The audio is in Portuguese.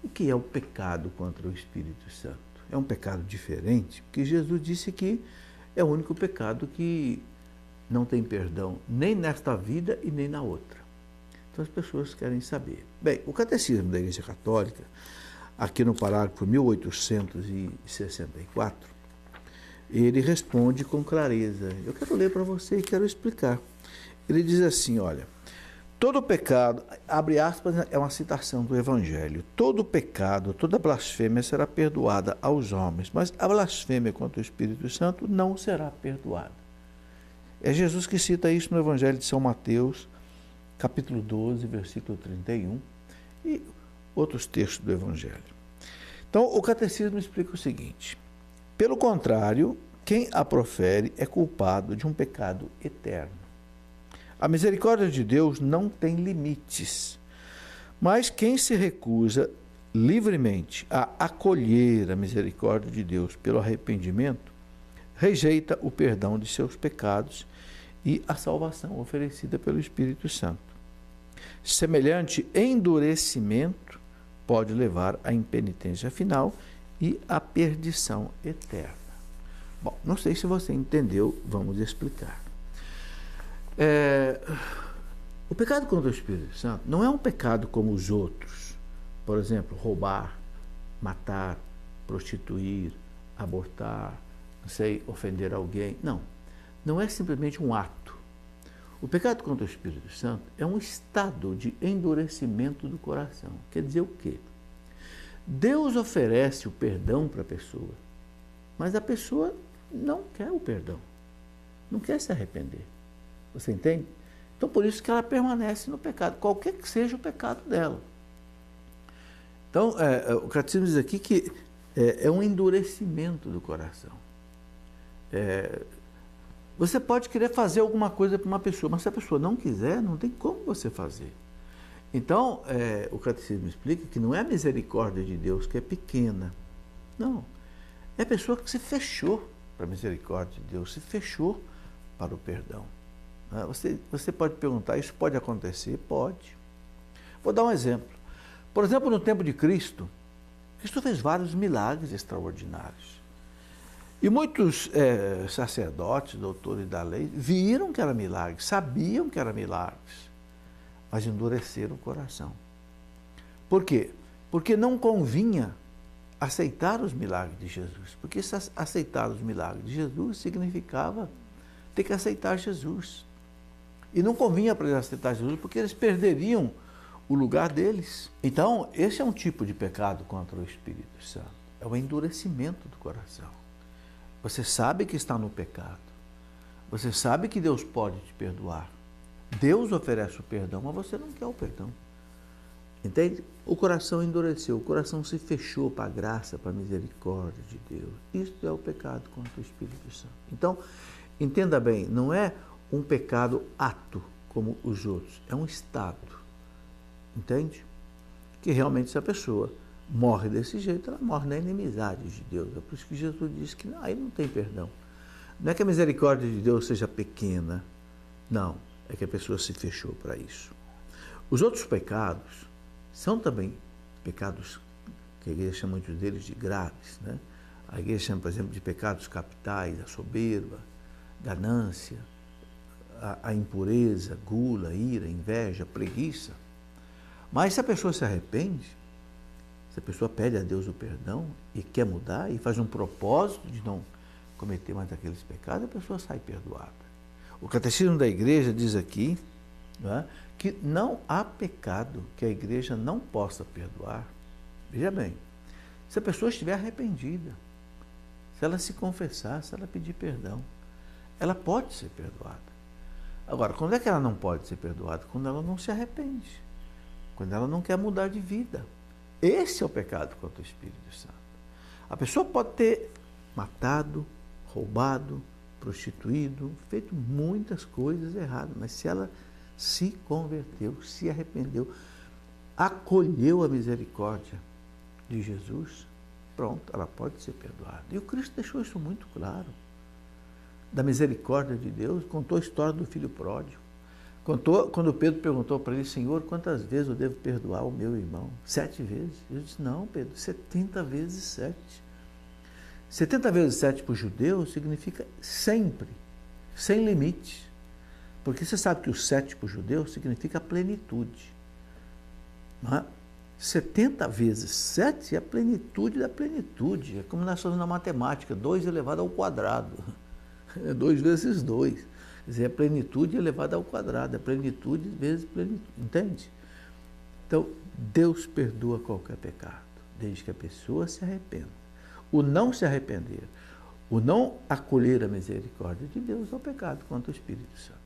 O que é o pecado contra o Espírito Santo? É um pecado diferente, porque Jesus disse que é o único pecado que não tem perdão, nem nesta vida e nem na outra. Então as pessoas querem saber. Bem, o Catecismo da Igreja Católica, aqui no parágrafo 1864, ele responde com clareza. Eu quero ler para você e quero explicar. Ele diz assim, olha, todo pecado, abre aspas, é uma citação do Evangelho, todo pecado, toda blasfêmia será perdoada aos homens, mas a blasfêmia contra o Espírito Santo não será perdoada. É Jesus que cita isso no Evangelho de São Mateus, capítulo 12, versículo 31, e outros textos do Evangelho. Então, o Catecismo explica o seguinte: pelo contrário, quem a profere é culpado de um pecado eterno. A misericórdia de Deus não tem limites, mas quem se recusa livremente a acolher a misericórdia de Deus pelo arrependimento, rejeita o perdão de seus pecados e a salvação oferecida pelo Espírito Santo. Semelhante endurecimento pode levar à impenitência final e à perdição eterna. Bom, não sei se você entendeu, vamos explicar. O pecado contra o Espírito Santo não é um pecado como os outros. Por exemplo, roubar, matar, prostituir, abortar, não sei, ofender alguém. Não, não é simplesmente um ato. O pecado contra o Espírito Santo é um estado de endurecimento do coração. Quer dizer o quê? Deus oferece o perdão para a pessoa, mas a pessoa não quer o perdão, não quer se arrepender. Você entende? Então, por isso que ela permanece no pecado, qualquer que seja o pecado dela. Então, o Catecismo diz aqui que é um endurecimento do coração. Você pode querer fazer alguma coisa para uma pessoa, mas se a pessoa não quiser, não tem como você fazer. Então, o Catecismo explica que não é a misericórdia de Deus que é pequena. Não. É a pessoa que se fechou para a misericórdia de Deus, se fechou para o perdão. Você pode perguntar, isso pode acontecer? Pode. Vou dar um exemplo. Por exemplo, no tempo de Cristo, Cristo fez vários milagres extraordinários. E muitos sacerdotes, doutores da lei, viram que era milagre, sabiam que era milagres, mas endureceram o coração. Por quê? Porque não convinha aceitar os milagres de Jesus. Porque aceitar os milagres de Jesus significava ter que aceitar Jesus. E não convinha para eles aceitar Jesus, porque eles perderiam o lugar deles. Então, esse é um tipo de pecado contra o Espírito Santo. É o endurecimento do coração. Você sabe que está no pecado. Você sabe que Deus pode te perdoar. Deus oferece o perdão, mas você não quer o perdão. Entende? O coração endureceu, o coração se fechou para a graça, para a misericórdia de Deus. Isso é o pecado contra o Espírito Santo. Então, entenda bem, não é um pecado ato como os outros, é um estado. Entende? Que realmente se a pessoa morre desse jeito, ela morre na inimizade de Deus. É por isso que Jesus disse que aí não tem perdão. Não é que a misericórdia de Deus seja pequena, não, é que a pessoa se fechou para isso. Os outros pecados são também pecados que a igreja chama muitos deles de graves, né? A igreja chama, por exemplo, de pecados capitais, a soberba, ganância, a impureza, gula, ira, inveja, preguiça. Mas se a pessoa se arrepende, se a pessoa pede a Deus o perdão e quer mudar e faz um propósito de não cometer mais aqueles pecados, a pessoa sai perdoada. O Catecismo da Igreja diz aqui, não é, que não há pecado que a Igreja não possa perdoar. Veja bem, se a pessoa estiver arrependida, se ela se confessar, se ela pedir perdão, ela pode ser perdoada. Agora, quando é que ela não pode ser perdoada? Quando ela não se arrepende, quando ela não quer mudar de vida. Esse é o pecado contra o Espírito Santo. A pessoa pode ter matado, roubado, prostituído, feito muitas coisas erradas, mas se ela se converteu, se arrependeu, acolheu a misericórdia de Jesus, pronto, ela pode ser perdoada. E o Cristo deixou isso muito claro. Da misericórdia de Deus, contou a história do filho pródigo. Quando Pedro perguntou para ele, Senhor, quantas vezes eu devo perdoar o meu irmão? 7 vezes. Ele disse, não, Pedro, 70 vezes 7. 70 vezes 7 para o judeu significa sempre, sem limite. Porque você sabe que o 7 para o judeu significa plenitude. Não é? 70 vezes 7 é a plenitude da plenitude. É como nós falamos na matemática, 2 elevado ao quadrado. É 2 vezes 2. Quer dizer, a plenitude elevada ao quadrado. A plenitude vezes plenitude. Entende? Então, Deus perdoa qualquer pecado, desde que a pessoa se arrependa. O não se arrepender, o não acolher a misericórdia de Deus é o pecado contra o Espírito Santo.